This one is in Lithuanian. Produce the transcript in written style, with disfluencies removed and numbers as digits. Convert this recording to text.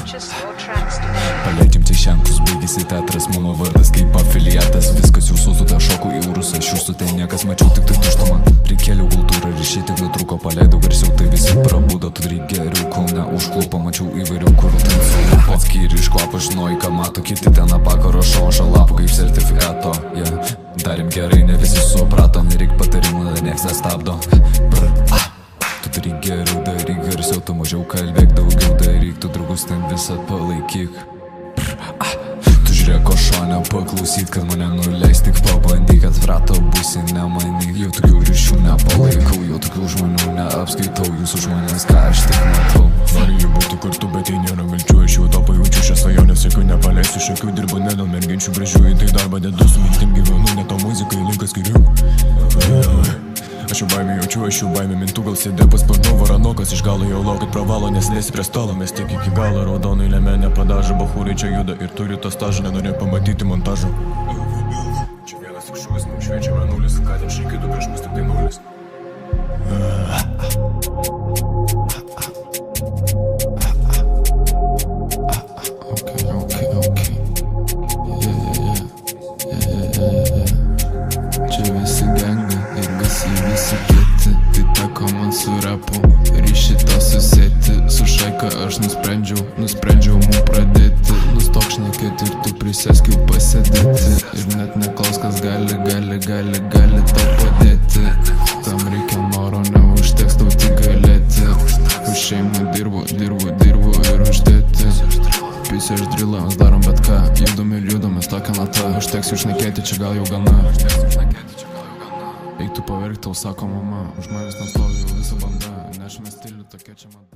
Purchase your tracks today. Paleidžiam tai ženklus, baigėsi teatras, mano vardas kaip afiliatas. Viskas jau susuta, šokau į urusą, iš jūsų tai niekas, mačiau tik tai tuštumą. Prikėliau kultūrą, ryšiai tik nutruko, paleidau garsiau, tai visi prabudo. Tudri geriau, kol neužklupo, mačiau įvairių kurų tamsų. Pats skyri iš kvapo, žinojai, ką mato kiti ten apakaro šošą lapų kaip sertifikato. Darėm gerai, ne visi suprato, nereik patarimų, nieks nestabdo. Tu turi geriau daryk, garsiau, tu mažiau kalbėk, daugiau daryk, tu draugus ten visat palaikyk. Tu žiūrėk, ko šone paklausyt, kad mane nuleis, tik pabandyk, atprato būsi nemanyk. Jau tokių ryšių nepalaikau, jau tokių žmonių neapskaitau, jūsų žmonės, ką aš tik matau. Noriu jų būti kartu, bet jei nėra vilčių, aš jau to pajaučiu, šią svajonę siekiu, nepaleisiu šakių, dirbu ne dėl merginčių gražių, į tai darbą dedu, su mintim gyvenu, ne to muzikai laikas skiriu. Aš jau baimę jaučiu, aš jau baimę mintų, gal sėdė pasparnu, varanokas iš galo jau laukit pravalo, nes nesi prie stalo, mes tiek iki galo, raudonai lėmenė padažą, bachūrai čia juda ir turi to stažą, nenorė pamatyti montažą. Čia vienas tik šūvis, mums šviečia mėnulis, ką ten šeikidu prieš mus tik tai nulis. Visi kiti, tai teko man su rapu, ryšį tą susėti, su šaika aš nusprendžiau mum pradėti. Nustok šnekėti ir tu prisėskiau pasėdėti, ir net neklaus, kas gali tau padėti. Tam reikia noro, neužteks tau tik galėti. Už šeimą dirbu ir uždėti. Pisi aš drilą, mes darom bet ką, judam, mes tokia nata. Užteks jau šnekėti, čia gal jau gana. Eik tu paverk, tau sako mama, už manęs nestovi visą bandą, nešame stilių, tokia čia mada.